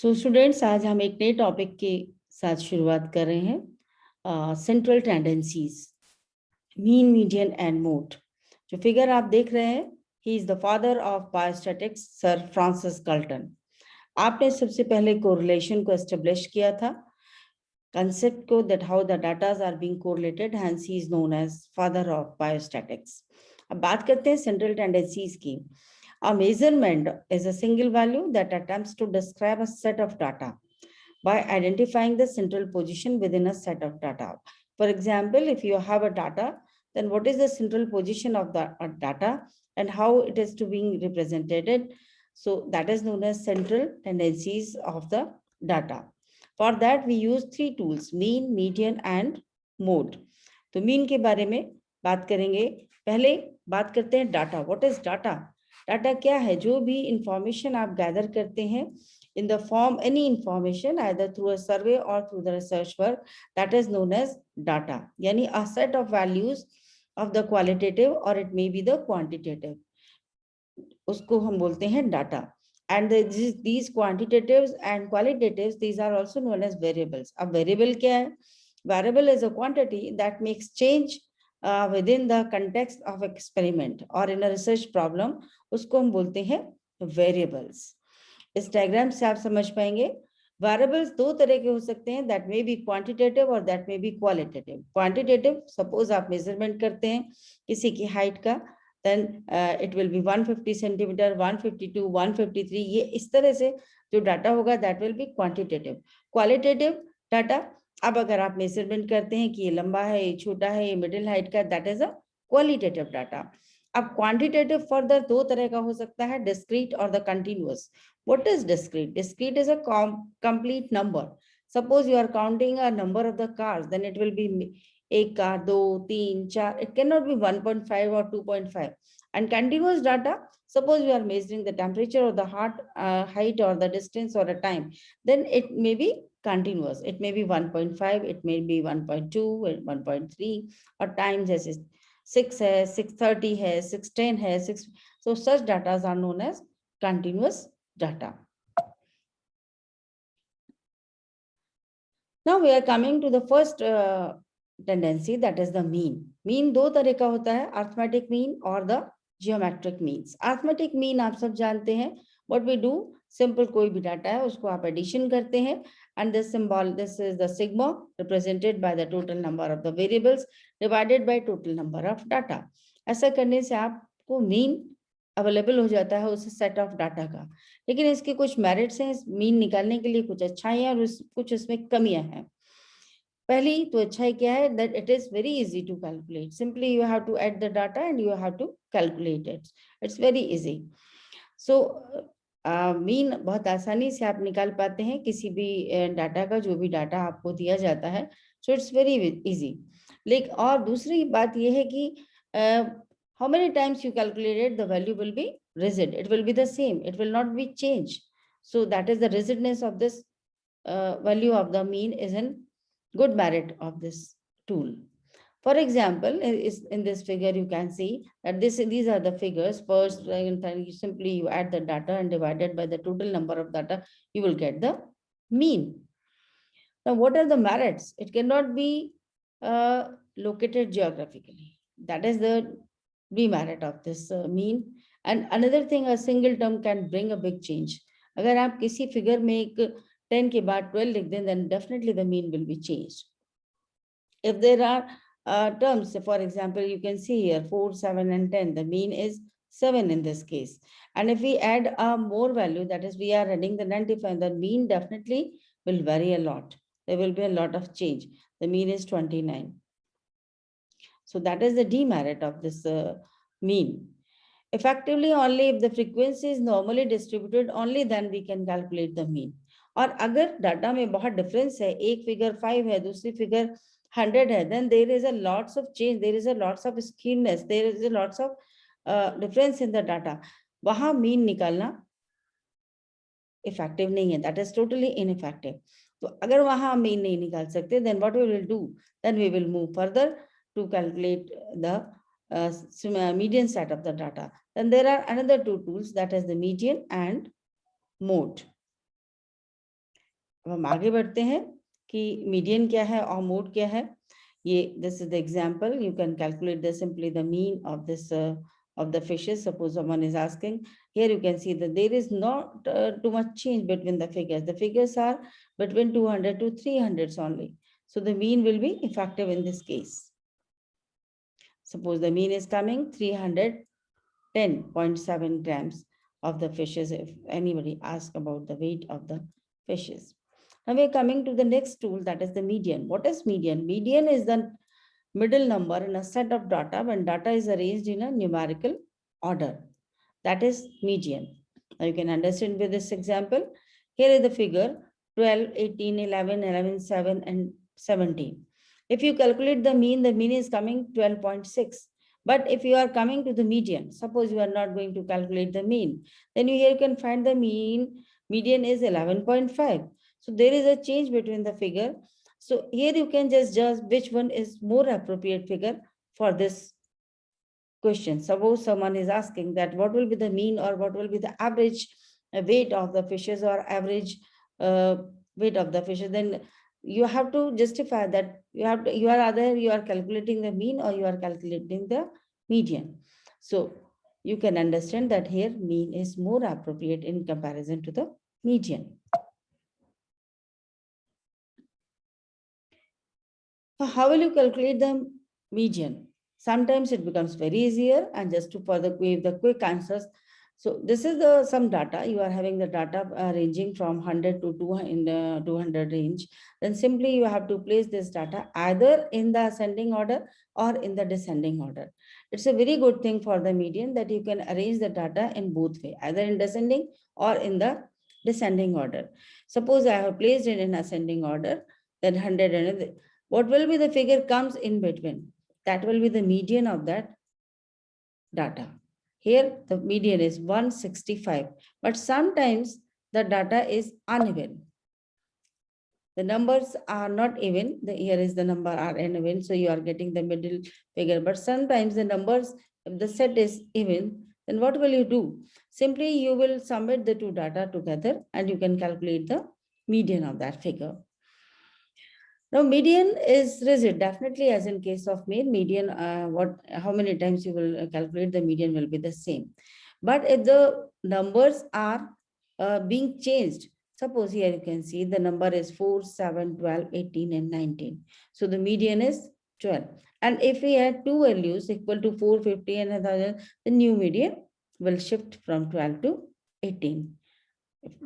So students, आज हम एक नए टॉपिक के साथ शुरुआत कर रहे हैं। Central tendencies, mean, median and mode. जो फिगर आप देख रहे हैं, he is the father of biostatistics, sir Francis Galton. आपने सबसे पहले कोरिलेशन को एस्टेब्लिश किया था, कंसेप्ट को, that how the datas are being correlated, hence he is known as father of biostatistics. अब बात करते हैं सेंट्रल टेंडेंसीज की। A measurement is a single value that attempts to describe a set of data by identifying the central position within a set of data. For example, if you have a data, then what is the central position of the data and how it is to being represented? So that is known as central tendencies of the data. For that, we use three tools: mean, median, and mode. तो mean के बारे में बात करेंगे। पहले बात करते हैं data. What is data? Data क्या है? जो भी इंफॉर्मेशन आप गैदर करते हैं in the form any information either through a survey or through the research work, that is known as data. यानी a set of values of the qualitative or it may be the quantitative, उसको हम बोलते हैं data. And these quantitatives and qualitatives, these are also known as variables. अब variable क्या है? Variable is a quantity that makes change within the context of experiment or in a research problem. उसको हम बोलते हैं variables. इस diagram से आप समझ पाएंगे वेरिएबल्स दो तरह के हो सकते हैं, दैट मे बी क्वांटिटेटिव और that may be qualitative. Quantitative, suppose आप मेजरमेंट करते हैं किसी की हाइट का, then it will be 150 centimetre, 152, 153, ये इस तरह से जो डाटा होगा that will be quantitative. Qualitative data, अब अगर आप मेजरमेंट करते हैं कि ये लंबा है, ये छोटा है, ये मिडिल हाइट का, that is a qualitative data. अब क्वांटिटेटिव फर्दर दो तरह का हो सकता है, डिस्क्रीट और the continuous. What is discrete? Discrete is a complete number. Suppose you are counting a number of the cars, then it will be एक car, दो, तीन, चार. It cannot be 1.5 or 2.5. And continuous data, suppose you are measuring the temperature or the heart height or the distance or a time, then it may be continuous. It may be 1.5, it may be 1.2, 1.3, or time जैसे 6 है, 6:30 है, 6:10 है, 6. So such data are known as continuous data. Now we are coming to the first tendency, that is the mean. Mean दो तरह का होता है, arithmetic mean और the geometric means. Arithmetic mean आप सब जानते हैं. What we do, simple कोई भी डाटा है उसको आप addition करते हैं, and this symbol, this is the sigma, represented by the total number of the variables divided by total number of data. ऐसा करने से आपको mean अवेलेबल हो जाता है उस सेट ऑफ डाटा का. लेकिन इसके कुछ मेरिट्स हैं मीन निकालने के लिए, कुछ अच्छाइयां और कुछ इसमें कमियां हैं. पहली तो अच्छाई क्या है, that it is very easy to calculate. Simply you have to add the data and you have to calculate it. It's very easy. So mean बहुत आसानी से आप निकाल पाते हैं किसी भी डाटा का, जो भी डाटा आपको दिया जाता है. So it's very easy. लेकिन और दूसरी बात यह है कि how many times you calculate it, the value will be rigid. It will be the same. It will not be changed. So that is the rigidness of this value of the mean is a good merit of this tool. For example, in this figure, you can see that these are the figures. First, simply you add the data and divided by the total number of data, you will get the mean. Now, what are the merits? It cannot be located geographically. That is the demerit of this mean. And another thing, a single term can bring a big change. अगर आप किसी figure में एक 10 के बाद 12 लिख दें, then definitely the mean will be changed. If there are terms, for example, you can see here 4, 7, and 10. The mean is 7 in this case. And if we add a more value, that is, we are adding the 95, the mean definitely will vary a lot. There will be a lot of change. The mean is 29. So that is the demerit of this mean. Effectively, only if the frequency is normally distributed, only then we can calculate the mean. और अगर data में बहुत difference है, एक figure 5 है, दूसरी figure 100 है, then there is a lots of change, there is a lots of skewness, there is a lots of difference in the data. वहाँ mean निकालना effective नहीं है, that is totally ineffective. तो अगर वहाँ mean नहीं निकाल सकते, then what we will do? Then we will move further to calculate the median set of the data. Then there are another two tools, that is the median and mode. अब हम आगे बढ़ते हैं कि median क्या है और mode क्या है. ये this is the example. You can calculate the simply the mean of this of the fishes. Suppose someone is asking, here you can see that there is not too much change between the figures. The figures are between 200 to 300 only. So the mean will be effective in this case. Suppose the mean is coming 310.7 grams of the fishes, if anybody asks about the weight of the fishes. Now we are coming to the next tool, that is the median. What is median? Median is the middle number in a set of data when data is arranged in a numerical order. That is median. Now you can understand with this example. Here is the figure 12, 18, 11, 11, 7 and 17. If you calculate the mean is coming 12.6. But if you are coming to the median, suppose you are not going to calculate the mean, then you here can find the median is 11.5. So there is a change between the figure. So here you can just judge which one is more appropriate figure for this question. Suppose someone is asking that what will be the mean or what will be the average weight of the fishes or average weight of the fishes, then you have to justify that you are either you are calculating the mean or you are calculating the median. So you can understand that here mean is more appropriate in comparison to the median. So how will you calculate the median? Sometimes it becomes very easier, and just to further give the quick answers. So this is the some data. You are having the data ranging from 100 to 200 range. Then simply you have to place this data either in the ascending order or in the descending order. It's a very good thing for the median that you can arrange the data in both way, either in descending or in the descending order. Suppose I have placed it in ascending order, then 100 and what will be the figure comes in between? That will be the median of that data. Here, the median is 165, but sometimes the data is uneven. The numbers are not even, here is the number are uneven, so you are getting the middle figure, but sometimes the numbers, if the set is even, then what will you do? Simply you will submit the two data together and you can calculate the median of that figure. Now, median is rigid, definitely, as in case of median, how many times you will calculate the median will be the same. But if the numbers are being changed, suppose here you can see the number is 4, 7, 12, 18, and 19. So the median is 12. And if we add two values equal to 4, 50, and 1000, the new median will shift from 12 to 18,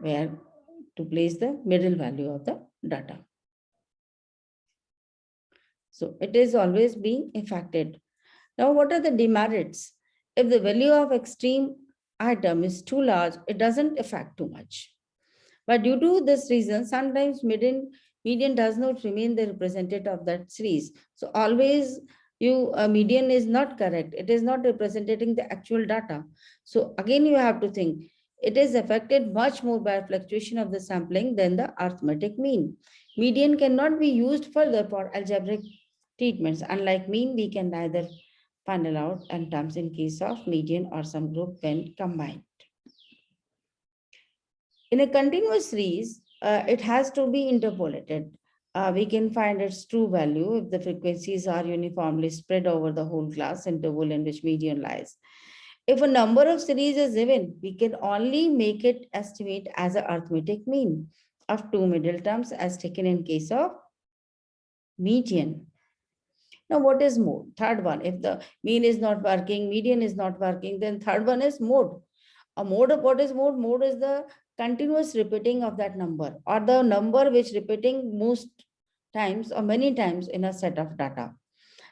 where to place the middle value of the data. So it is always being affected. Now, what are the demerits? If the value of extreme item is too large, it doesn't affect too much. But due to this reason, sometimes median does not remain the representative of that series. So always median is not correct. It is not representing the actual data. So again, you have to think, it is affected much more by fluctuation of the sampling than the arithmetic mean. Median cannot be used further for algebraic treatments. Unlike mean, we can neither final out and terms in case of median or some group when combined. In a continuous series, it has to be interpolated. We can find its true value if the frequencies are uniformly spread over the whole class interval in which median lies. If a number of series is given, we can only make it estimate as an arithmetic mean of two middle terms as taken in case of median. Now, what is mode? Third one, if the mean is not working, median is not working, then third one is mode. A mode of what is mode? Mode is the continuous repeating of that number or the number which repeating most times or many times in a set of data.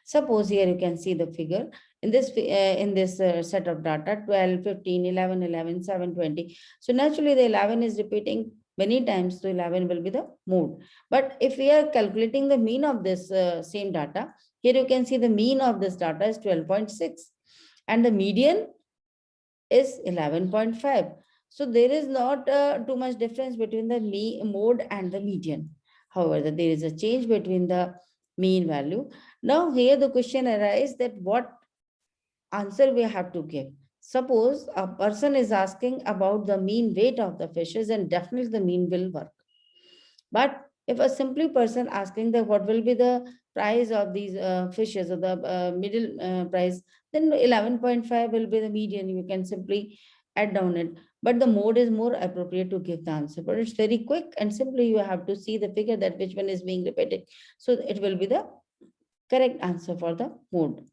Suppose here you can see the figure in this set of data 12, 15, 11, 11, 7, 20. So naturally the 11 is repeating many times, so 11 will be the mode. But if we are calculating the mean of this same data, here you can see the mean of this data is 12.6 and the median is 11.5. So there is not too much difference between the mode and the median. However, there is a change between the mean value. Now here the question arises that what answer we have to give. Suppose a person is asking about the mean weight of the fishes, and definitely the mean will work. But if a simply person asking the what will be the price of these fishes or the middle price, then 11.5 will be the median. You can simply add down it. But the mode is more appropriate to give the answer. But it's very quick and simply you have to see the figure that which one is being repeated. So it will be the correct answer for the mode.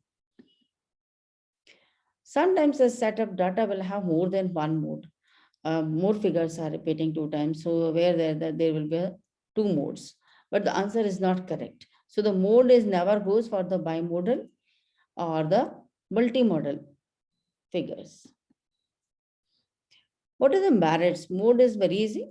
Sometimes a set of data will have more than one mode. More figures are repeating two times. So where there will be two modes, but the answer is not correct. So the mode is never goes for the bimodal or the multimodal figures. What are the merits? Mode is very easy.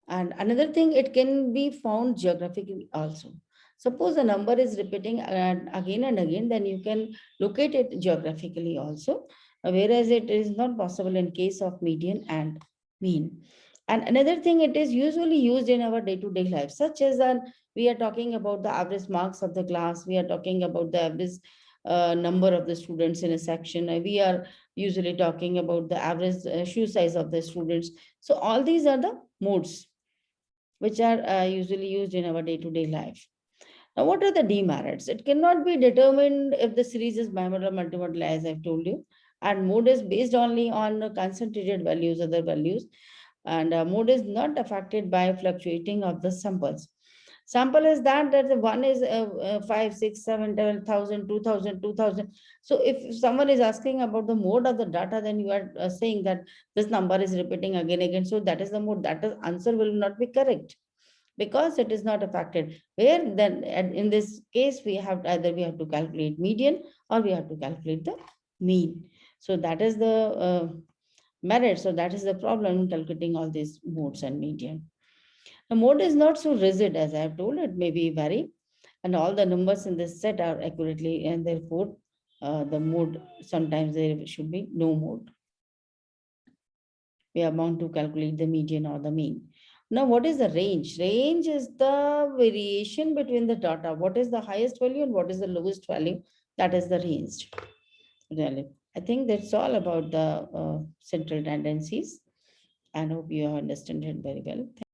And another thing, it can be found geographically also. Suppose a number is repeating again and again, then you can locate it geographically also, whereas it is not possible in case of median and mean. And another thing, it is usually used in our day-to-day life, such as we are talking about the average marks of the class, we are talking about the average number of the students in a section, we are usually talking about the average shoe size of the students. So all these are the modes which are usually used in our day-to-day life. Now, what are the demerits? It cannot be determined if the series is bimodal or multimodal, as I've told you. And mode is based only on concentrated values, other values. And mode is not affected by fluctuating of the samples. Sample is that the one is 5, 6, 7, 10,000, 2,000, 2,000. So if someone is asking about the mode of the data, then you are saying that this number is repeating again. So that is the mode. That is answer will not be correct because it is not affected. Where then in this case we have either we have to calculate median or we have to calculate the mean. So that is the merit. So that is the problem in calculating all these modes and median. The mode is not so rigid as I have told, it may be vary, and all the numbers in this set are accurately, and therefore the mode, sometimes there should be no mode. We are bound to calculate the median or the mean. Now, what is the range? Range is the variation between the data. What is the highest value and what is the lowest value? That is the range. Really. I think that's all about the central tendencies. I hope you have understood it very well.